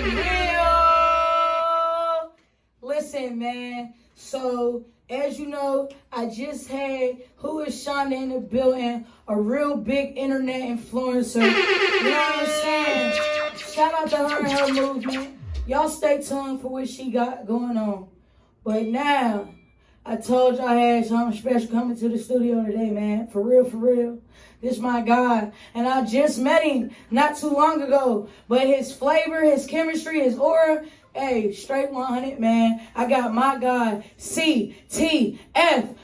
real. Listen, man. So, as you know, I just had Who is Shonda in the building, a real big internet influencer. You know what I'm saying? Shout out to her and her movement. Y'all stay tuned for what she got going on. But now, I told y'all I had something special coming to the studio today, man. For real, for real. This my guy. And I just met him not too long ago. But his flavor, his chemistry, his aura, hey, straight 100, man. I got my guy, CTF BIRD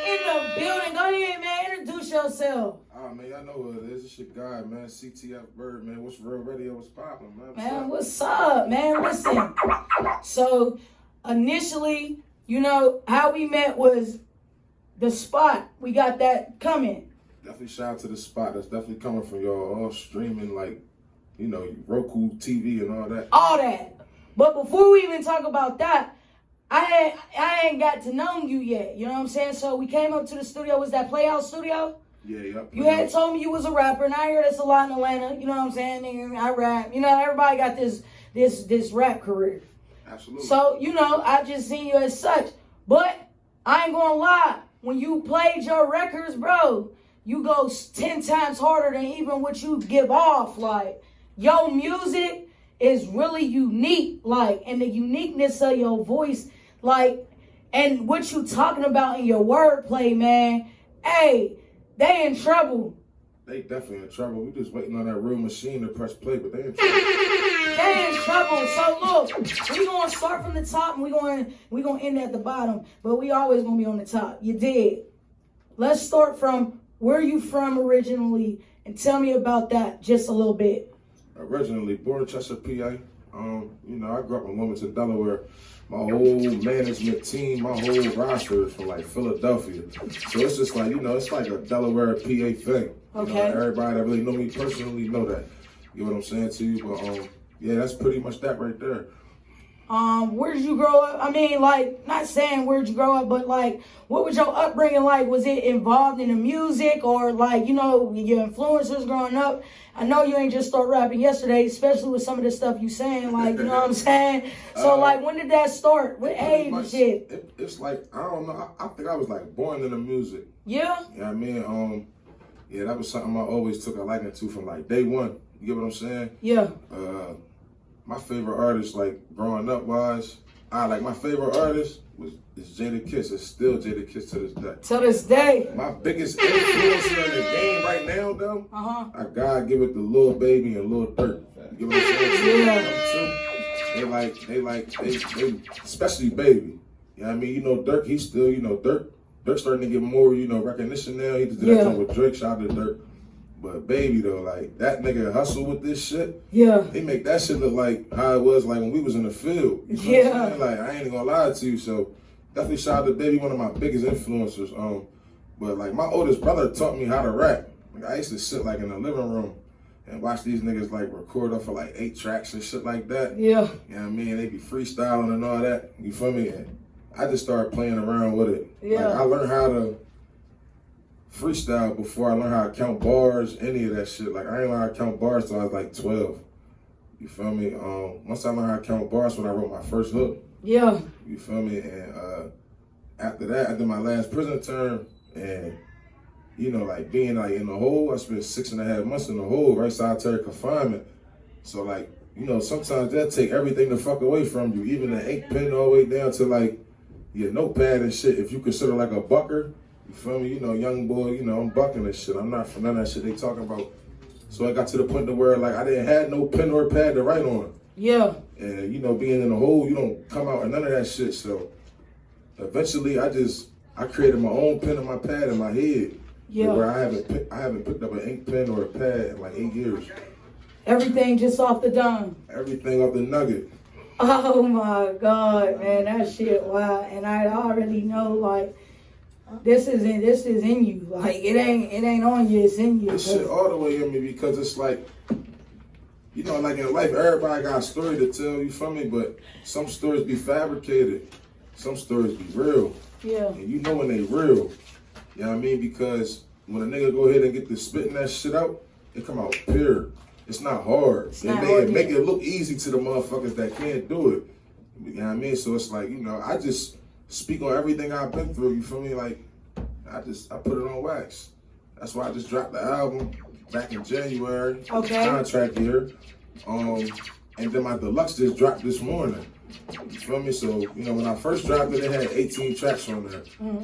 in the building. Go ahead, man. Introduce yourself. Oh, man, y'all know what it is. It's your guy, man. CTF BIRD, man. What's real radio? What's poppin', man? Man, what's up, man? Listen. So, initially, you know, how we met was the spot. We got that coming. Definitely shout out to the spot. That's definitely coming from y'all all streaming, like, you know, Roku TV and all that. All that. But before we even talk about that, I ain't got to know you yet. You know what I'm saying? So we came up to the studio. Was that Playhouse Studio? Yeah, yep. You had told me you was a rapper, and I hear this a lot in Atlanta. You know what I'm saying? Nigga, I rap. You know, everybody got this rap career. Absolutely. So, you know, I just seen you as such. But I ain't gonna lie. When you played your records, bro, you go 10 times harder than even what you give off. Like, your music is really unique. Like, and the uniqueness of your voice, like, and what you talking about in your wordplay, man. Hey, they in trouble. They definitely in trouble. We just waiting on that real machine to press play, but they in trouble. They in trouble. So look, we gonna start from the top and we gonna end at the bottom, but we always gonna be on the top. You did. Let's start from where you from originally and tell me about that just a little bit. Originally born in Chester, PA. You know, I grew up in Wilmington, Delaware. My whole management team, my whole roster is from like Philadelphia. So it's just like, you know, it's like a Delaware PA thing. Okay. You know, everybody that really know me personally know that. You know what I'm saying to you? But yeah, that's pretty much that right there. Where did you grow up? I mean, like, not saying where did you grow up, but like, what was your upbringing like? Was it involved in the music or like, you know, your influencers growing up? I know you ain't just start rapping yesterday, especially with some of the stuff you saying, like, you know what I'm saying? So like, when did that start? What age and shit? It's like, I don't know. I think I was like born into music. Yeah? You know what I mean? Yeah, that was something I always took a liking to from like day one. You get what I'm saying? Yeah. My favorite artist, like growing up wise, my favorite artist is Jadakiss. It's still Jadakiss to this day. To this day. My biggest influencer in the game right now, though, I gotta give it to Lil Baby and Lil Durk. You get what I'm saying? Yeah. They especially Baby. You know what I mean? You know, Durk, he's still, you know, Durk's starting to get more, you know, recognition now. He just did that song with Drake. Shout out to Durk. But Baby though, like that nigga hustle with this shit. Yeah. He make that shit look like how it was like when we was in the field. You know what I'm saying? Like I ain't gonna lie to you. So definitely shout out to Baby, one of my biggest influencers. But like my oldest brother taught me how to rap. Like I used to sit like in the living room and watch these niggas like record up for like 8 tracks and shit like that. Yeah. You know what I mean? They be freestyling and all that. You feel me? And I just started playing around with it. Yeah. Like I learned how to freestyle before I learned how to count bars, any of that shit. Like I ain't learned how to count bars till I was like 12. You feel me? Once I learned how to count bars when I wrote my first hook. Yeah. You feel me? And after that, I did my last prison term, and you know, like being like in the hole, I spent 6.5 months in the hole, right, solitary confinement. So like, you know, sometimes that take everything the fuck away from you, even the ink pen all the way down to like your notepad and shit. If you consider like a bucker. You feel me? You know, young boy, you know, I'm bucking this shit. I'm not for none of that shit they talking about. So I got to the point to where, like, I didn't have no pen or pad to write on. Yeah. And, you know, being in the hole, you don't come out and none of that shit. So eventually I created my own pen and my pad in my head. Yeah. Where I haven't picked up an ink pen or a pad in like 8 years. Everything just off the dime. Everything off the nugget. Oh my God, man, that shit, wow. And I already know, like, this is in you. Like it ain't on you, it's in you. This shit all the way in me because it's like, you know, like in life, everybody got a story to tell, you feel me? But some stories be fabricated, some stories be real. Yeah. And you know when they real. You know what I mean? Because when a nigga go ahead and get to spitting that shit out, it come out pure. It's not hard. Make it look easy to the motherfuckers that can't do it. You know what I mean? So it's like, you know, I just speak on everything I've been through. You feel me? Like, I put it on wax. That's why I just dropped the album back in January. Okay. Contract year. And then my deluxe just dropped this morning. You feel me? So, you know, when I first dropped it, it had 18 tracks on there.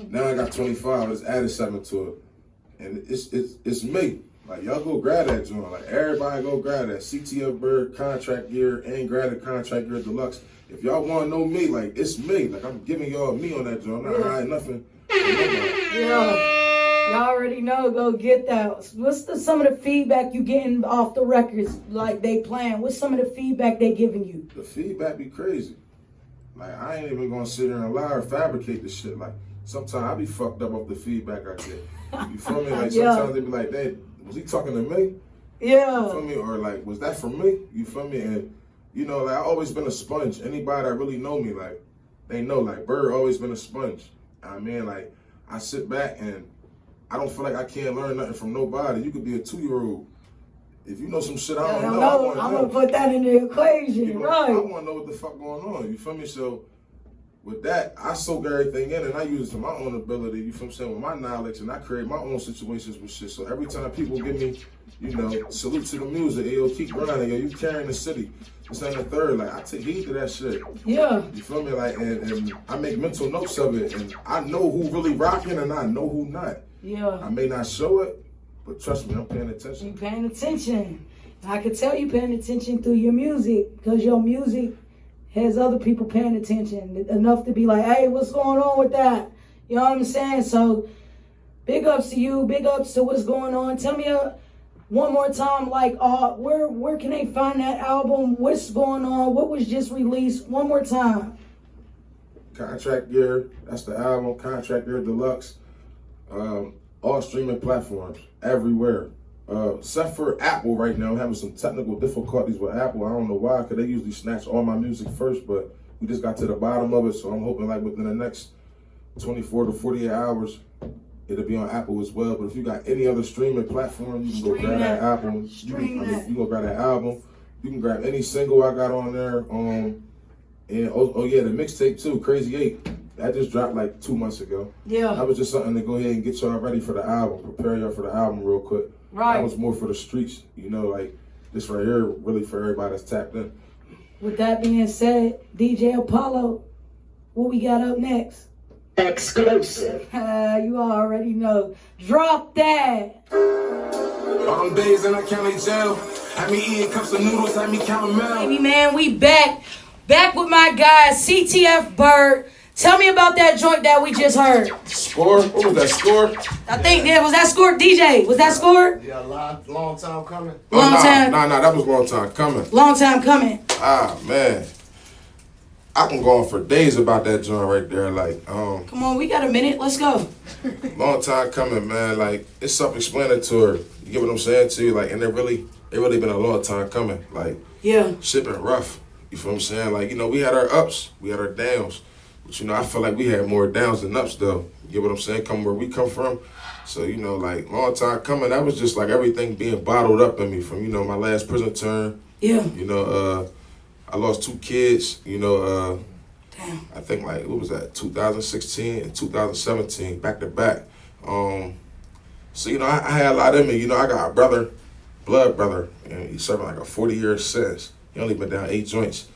Now I got 25. I just added 7 to it. And it's me. Like, y'all go grab that joint. Like, everybody go grab that. CTF BIRD, Contract Year, and grab the Contract Year Deluxe. If y'all want to know me, like, it's me. Like, I'm giving y'all me on that joint. I'm not hiding nothing. Yeah. Y'all already know. Go get that. What's some of the feedback you getting off the records? Like, they playing. What's some of the feedback they giving you? The feedback be crazy. Like, I ain't even going to sit there and lie or fabricate this shit. Like, sometimes I be fucked up off the feedback I get. You feel me? Like, sometimes they be like, "Dad, was he talking to me?" Yeah. You feel me? Or like, was that from me? You feel me? And, you know, like, I always been a sponge. Anybody that really know me, like, they know, like, Bird always been a sponge. I mean, like, I sit back and I don't feel like I can't learn nothing from nobody. You could be a 2-year-old. If you know some shit I don't know, I'm going to put that in the equation, right? I want to know what the fuck going on. You feel me? So, with that, I soak everything in and I use it to my own ability, you feel what I'm saying, with my knowledge, and I create my own situations with shit. So every time people give me, you know, salute to the music, yo, keep grinding, yo, you carrying the city. This ain't the third, like, I take heed to that shit. Yeah. You feel me? Like, and I make mental notes of it, and I know who really rocking and I know who not. Yeah. I may not show it, but trust me, I'm paying attention. You paying attention. I can tell you paying attention through your music, because your music has other people paying attention enough to be like, hey, what's going on with that? You know what I'm saying? So big ups to you, big ups to what's going on. Tell me one more time, like, where can they find that album? What's going on? What was just released? One more time. Contract Year, that's the album, Contract Year Deluxe. All streaming platforms, everywhere. Except for Apple right now. I'm having some technical difficulties with Apple. I don't know why, because they usually snatch all my music first, but we just got to the bottom of it, so I'm hoping like within the next 24 to 48 hours, it'll be on Apple as well. But if you got any other streaming platform, you can go grab that album. You can go grab that album. You can grab any single I got on there. And oh yeah, the mixtape too, Crazy 8. That just dropped like 2 months ago. Yeah. That was just something to go ahead and get y'all ready for the album, prepare y'all for the album real quick. Right. That was more for the streets, you know, like this right here, really for everybody that's tapped in. With that being said, DJ Apollo, what we got up next? Exclusive. You already know. Drop that. All them days in the county jail, had me eating cups of noodles, had me counting milk. Baby man, we back with my guy CTF BIRD. Tell me about that joint that we just heard. Score? What was that, Score? I think was that Score? DJ, was that Score? Yeah, long time coming. Long time. Nah, that was long time coming. Long time coming. Ah, man. I can go on for days about that joint right there. Like, come on, we got a minute. Let's go. Long time coming, man. Like, it's self-explanatory. You get what I'm saying to you? Like, and it really been a long time coming. Like, yeah, shit been rough. You feel what I'm saying? Like, you know, we had our ups, we had our downs. But, you know, I feel like we had more downs than ups, though. You get what I'm saying? Come where we come from. So, you know, like, long time coming, that was just like everything being bottled up in me from, you know, my last prison term. Yeah. You know, I lost 2 kids, you know, damn. I think like, what was that, 2016 and 2017, back to back. So, you know, I had a lot in me. You know, I got a brother, blood brother, and he's serving like a 40-year sentence. He only been down 8 joints.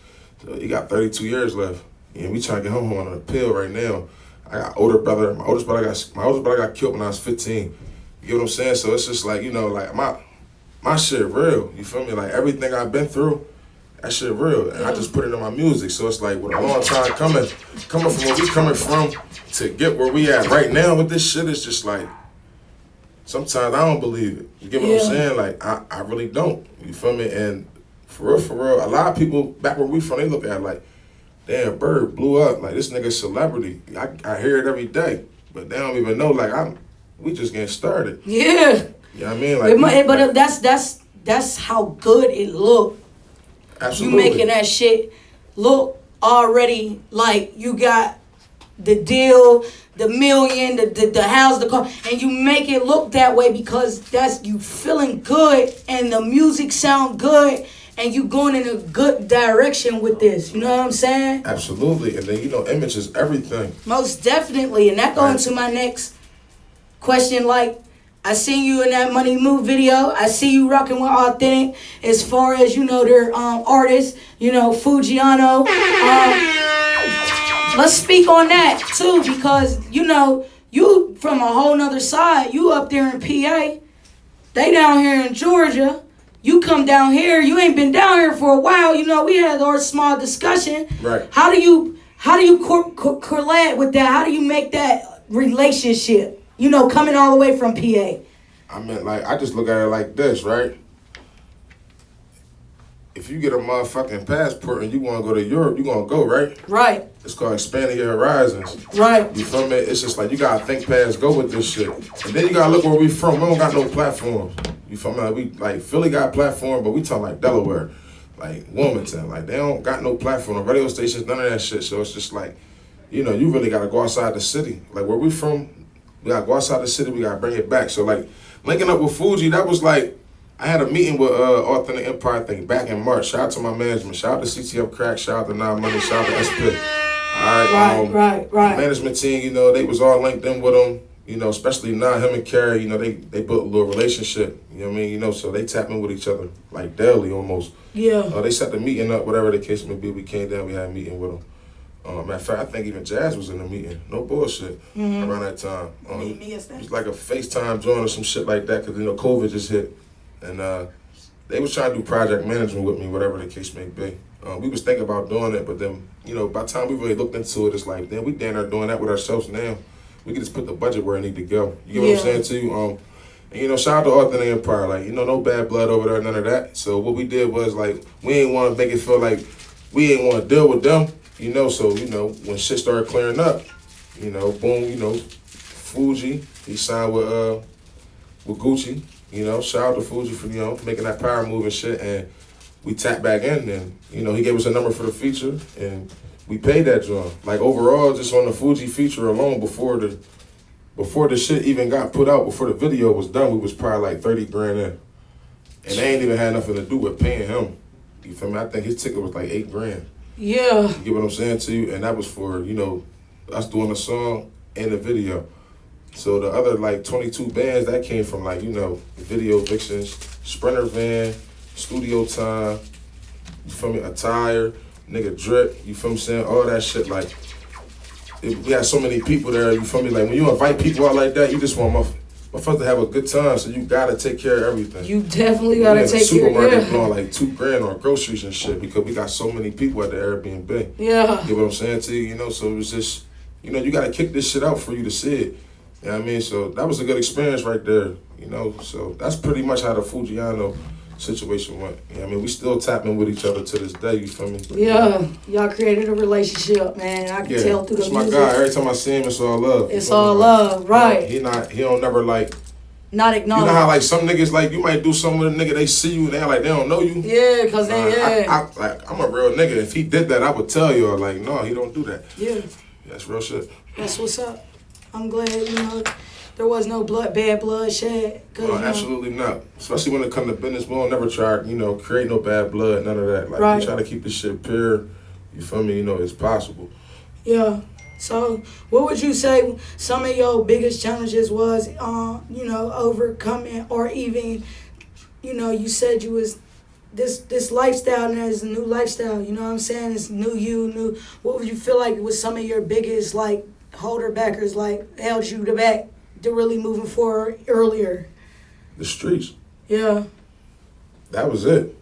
So he got 32 years left. And we trying to get home on an appeal right now. I got older brother. My oldest brother got killed when I was 15. You get what I'm saying? So it's just like, you know, like my shit real. You feel me? Like everything I've been through, that shit real. And I just put it in my music. So it's like with a long time coming from where we coming from to get where we at right now with this shit, it's just like, sometimes I don't believe it. You get what I'm saying? Like I really don't. You feel me? And for real, a lot of people back where we from, they look at it like, damn, Bird blew up. Like, this nigga's celebrity. I hear it every day. But they don't even know, like, we just getting started. Yeah. You know what I mean? Like, but that's how good it look. Absolutely. You making that shit look already like you got the deal, the million, the house, the car, and you make it look that way because that's you feeling good and the music sound good and you going in a good direction with this. You know what I'm saying? Absolutely. And then, you know, image is everything. Most definitely. And that goes into my next question. Like, I seen you in that Money Move video. I see you rocking with Authentic as far as, you know, their artists, you know, Fujiano. Let's speak on that, too, because, you know, you from a whole nother side. You up there in PA. They down here in Georgia. You come down here. You ain't been down here for a while. You know, we had our small discussion. Right. How do you correlate with that? How do you make that relationship? You know, coming all the way from PA. I mean, like, I just look at it like this, right? If you get a motherfucking passport and you want to go to Europe, you going to go, right? Right. It's called expanding your horizons. Right. You feel me? It's just like you got to think past, go with this shit. And then you got to look where we from. We don't got no platforms. You feel me? Like, we, like, Philly got a platform, but we talk like Delaware, like Wilmington. Like, they don't got no platform. No radio stations, none of that shit. So it's just like, you know, you really got to go outside the city. Like, where we from, we got to go outside the city. We got to bring it back. So, like, linking up with Fuji, that was like, I had a meeting with Authentic Empire, I think, back in March. Shout out to my management. Shout out to CTF Crack. Shout out to Nine Money. Shout out to SP. All right. Right. Management team, you know, they was all linked in with them. You know, especially Nine, him and Carrie, you know, they built a little relationship. You know what I mean? You know, so they tap in with each other, like daily almost. Yeah. They set the meeting up, whatever the case may be. We came down, we had a meeting with them. Matter of fact, I think even Jazz was in the meeting. No bullshit. Around that time. Nia Stack. It was like a FaceTime joint or some shit like that because, you know, COVID just hit. And they was trying to do project management with me, whatever the case may be. We was thinking about doing it, but then, you know, by the time we really looked into it, it's like, damn, we down there doing that with ourselves now. We can just put the budget where it need to go. You get what I'm saying to you? And, you know, shout out to Authentic Empire. Like, you know, no bad blood over there, none of that. So what we did was, like, we ain't want to make it feel like we ain't want to deal with them. You know, so, you know, when shit started clearing up, you know, boom, you know, Fuji, he signed with Gucci. You know, shout out to Fuji for, you know, making that power move and shit. And we tapped back in and, you know, he gave us a number for the feature and we paid that joint. Like, overall, just on the Fuji feature alone, before the shit even got put out, before the video was done, we was probably like 30 grand in. And they ain't even had nothing to do with paying him. You feel me? I think his ticket was like 8 grand. Yeah. You get what I'm saying to you? And that was for, you know, us doing the song and the video. So the other, like, 22 bands, that came from, like, you know, Video Vixens, Sprinter Van, Studio Time, you feel me, Attire, nigga Drip, you feel me saying? All that shit, like, we had so many people there, you feel me? Like, when you invite people out like that, you just want motherfuckers to have a good time, so you gotta take care of everything. You definitely gotta take care of supermarket blowing like 2 grand on groceries and shit because we got so many people at the Airbnb. Yeah. You know what I'm saying to you? You know, so it was just, you know, you gotta kick this shit out for you to see it. You know what I mean? So that was a good experience right there, you know? So that's pretty much how the Fujiano situation went. You know what I mean? We still tapping with each other to this day, you feel me? But, yeah, y'all created a relationship, man. I can tell through the music. That's my guy. Every time I see him, it's all love. It's all love, right. You know, he don't never, like, not acknowledge. You know how, like, some niggas, like, you might do something with a nigga, they see you, and they like, they don't know you. Yeah, because they, I'm a real nigga. If he did that, I would tell you, like, no, he don't do that. Yeah. That's real shit. That's what's up. I'm glad, you know, there was no bad blood shed. No, absolutely not. Especially when it comes to business, we don't never try, you know, create no bad blood, none of that. Like, we try to keep this shit pure, you feel me, you know, it's possible. Yeah. So, what would you say some of your biggest challenges was, you know, overcoming, or even, you know, you said you was this lifestyle, and there's a new lifestyle, you know what I'm saying? It's new. What would you feel like was some of your biggest, like, holder backers, like, held you back to really moving forward earlier? The streets. Yeah. That was it.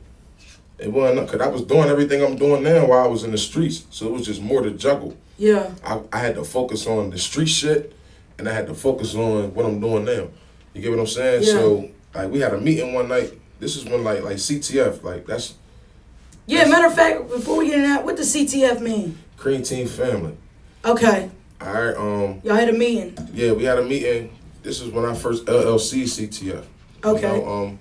It wasn't, because I was doing everything I'm doing now while I was in the streets, so it was just more to juggle. Yeah. I had to focus on the street shit, and I had to focus on what I'm doing now. You get what I'm saying? Yeah. So, like, we had a meeting one night. This is when, like CTF, like, that's... Yeah, matter of fact, before we get into that, what does CTF mean? Cream Team Family. Okay. All right, y'all had a meeting? Yeah, we had a meeting. This is when I first LLC CTF. Okay. You know,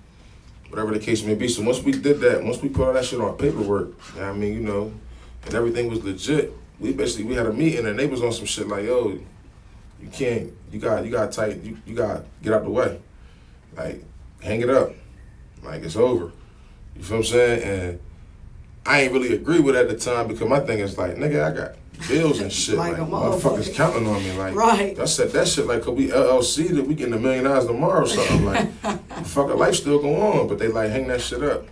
whatever the case may be. So once we did that, once we put all that shit on paperwork, you know what I mean, you know, and everything was legit, we had a meeting and they was on some shit like, yo, you can't. You got tight. You got get out the way. Like, hang it up. Like, it's over. You feel what I'm saying? And I ain't really agree with it at the time because my thing is like, nigga, I got bills and shit. Like like a motherfuckers counting on me. Like, right. I said that shit like, cause we LLC that we getting $1 million tomorrow or something. Like, fucking life still go on, but they like hang that shit up.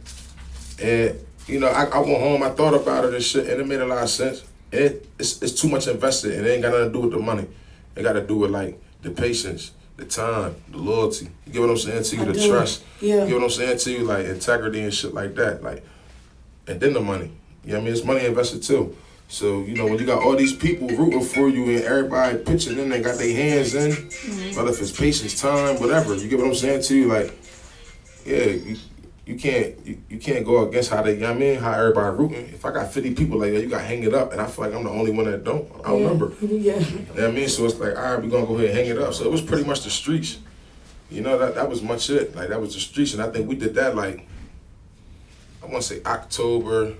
And you know, I went home, I thought about it and shit, and it made a lot of sense. It's too much invested, and it ain't got nothing to do with the money. It got to do with like the patience, the time, the loyalty. You get what I'm saying to you, the trust. Yeah. You get what I'm saying to you, like integrity and shit like that. Like, and then the money. You know what I mean? It's money invested too. So, you know, when you got all these people rooting for you and everybody pitching in, they got their hands in, whether if it's patience, time, whatever. You get what I'm saying to you? Like, yeah, you can't go against how they, you know what I mean, how everybody rooting. If I got 50 people like that, you got to hang it up, and I feel like I'm the only one that don't. I remember. Yeah. You know what I mean? So it's like, all right, we're going to go ahead and hang it up. So it was pretty much the streets. You know, that was much it. Like, that was the streets, and I think we did that, like, I want to say October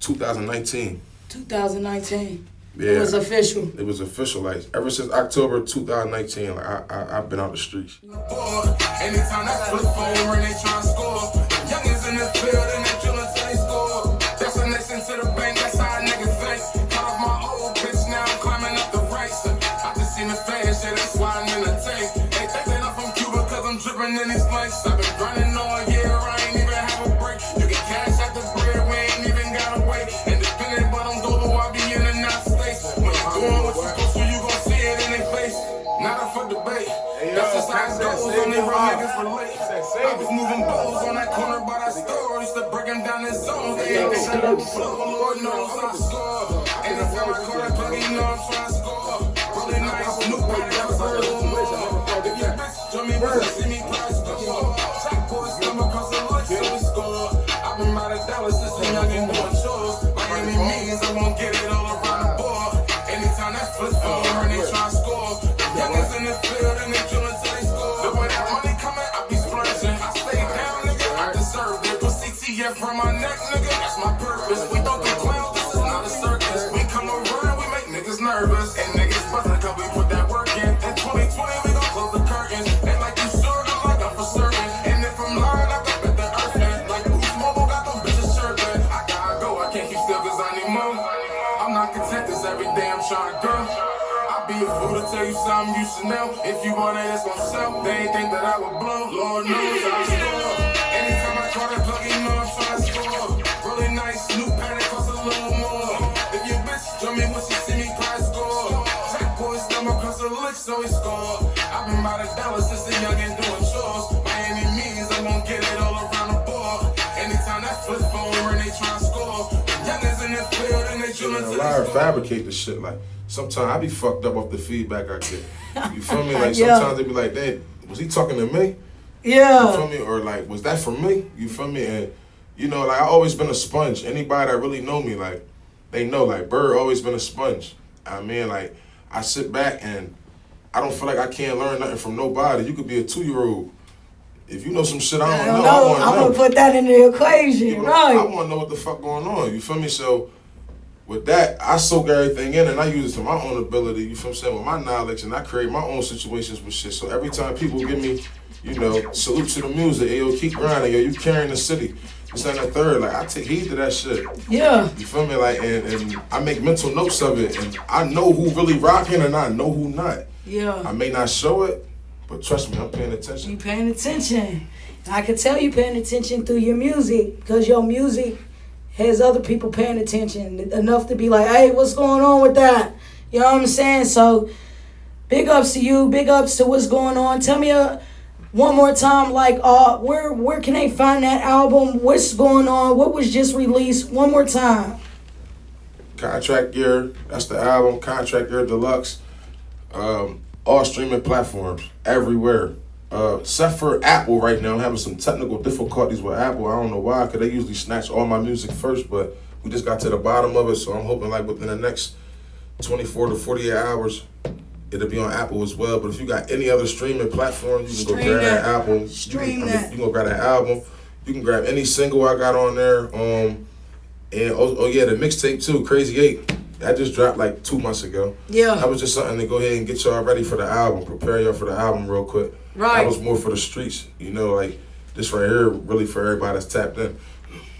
2019. 2019. Yeah. It was official. It was official. Like, ever since October 2019, like, I've been out the streets. Anytime that flip phone ring, they try to score. Youngins in the field and they chillin' till they score. Destination to the bank, that's how a nigga think. Cut off my old bitch, now I'm climbing up the ranks. I just seen the fan shit, that's why I'm in the tank. They think that I'm from Cuba cause I'm drippin' in these flanks. I've been grinding all year, I ain't even have a break. You can cash out the bread, we ain't even gotta wait. Independent, but I'm global, I be in and out states. When you doing what you supposed to, you gon' see it in their face. Not up for debate. That's just how it goes, only real niggas relate. I was moving balls on that corner by that store. Used to break them down in zones. They ain't got no flow, Lord knows I score. Anytime I call that plug, you know I'm trying to score. Really nice, new body, I was a little more. If your bitch join me, when you see me, price score. Top boys come across the light, so we score. I've been out of Dallas, this and young and doing chores. By any means, I won't get it all around the board. Anytime that flip phone, they try to score. Youngins in the field and they chillin' till they score. But when that money coming, I be splurging. I stay down, nigga, I deserve it. Put CTF from my neck, nigga, that's my purpose. We don't do clowns, this is not a circus. We come around, we make niggas nervous. And niggas buzzing cause we put that work in. In 2020, we gon' close the curtains. They like you sure, I'm like I'm for certain. And if I'm lying, I bet the earth in. Like Wutz mobile got them bitches chirping. I gotta go, I can't keep still cause I need more. I'm not content cause every day I'm trying to grow. Be a fool to tell you something you should know. If you want it, it's gon' sell. They ain't think that I would blow. Lord knows I score. Anytime I call that plug, you know I'm trying to score. Really nice, new pattern costs a little more. If your bitch join me when she see me, price score. Jack boys stumble across the lick, so he score. I've been by the dollars since a youngin' doing chores. By any means, I won't get it all around the board. Anytime that flip phone ring, they try to score. Youngins in the field and they chillin' till they score. Fabricate this shit, like. Sometimes I be fucked up off the feedback I get. You feel me? Like, sometimes they be like, "Dad, was he talking to me?" Yeah. You feel me? Or like, was that for me? You feel me? And you know, like, I always been a sponge. Anybody that really know me, like, they know, like, Bird always been a sponge. I mean, like, I sit back and I don't feel like I can't learn nothing from nobody. You could be a 2-year-old. If you know some shit I don't know, I'm gonna put that in the equation, right? I want to know what the fuck going on. You feel me? So with that, I soak everything in and I use it to my own ability, you feel what I'm saying, with my knowledge, and I create my own situations with shit. So every time people give me, you know, salute to the music, hey, yo, keep grinding, yo, you carrying the city, this and that third, like, I take heed to that shit. Yeah. You feel me? Like, and I make mental notes of it, and I know who really rocking and I know who not. Yeah. I may not show it, but trust me, I'm paying attention. You paying attention. And I can tell you paying attention through your music, because your music has other people paying attention enough to be like, hey, what's going on with that? You know what I'm saying? So big ups to you. Big ups to what's going on. Tell me one more time, like, where can they find that album? What's going on? What was just released? One more time. Contract Gear, that's the album. Contract Gear Deluxe. All streaming platforms, everywhere. Except for Apple right now. I'm having some technical difficulties with Apple. I don't know why, because they usually snatch all my music first, but we just got to the bottom of it, so I'm hoping like within the next 24 to 48 hours, it'll be on Apple as well. But if you got any other streaming platform, you can go grab that album. Stream you that. can go grab that album. You can grab any single I got on there. And oh yeah, the mixtape too, Crazy 8. That just dropped like 2 months ago. Yeah. That was just something to go ahead and get y'all ready for the album, prepare y'all for the album real quick. Right. That was more for the streets, you know, like this right here, really for everybody that's tapped in.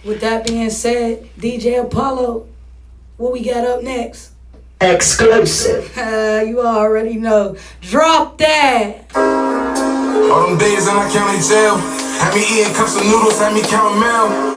With that being said, DJ Apollo, what we got up next? Exclusive. You already know. Drop that. All them days in the county jail, had me eating cups of noodles, had me counting mail.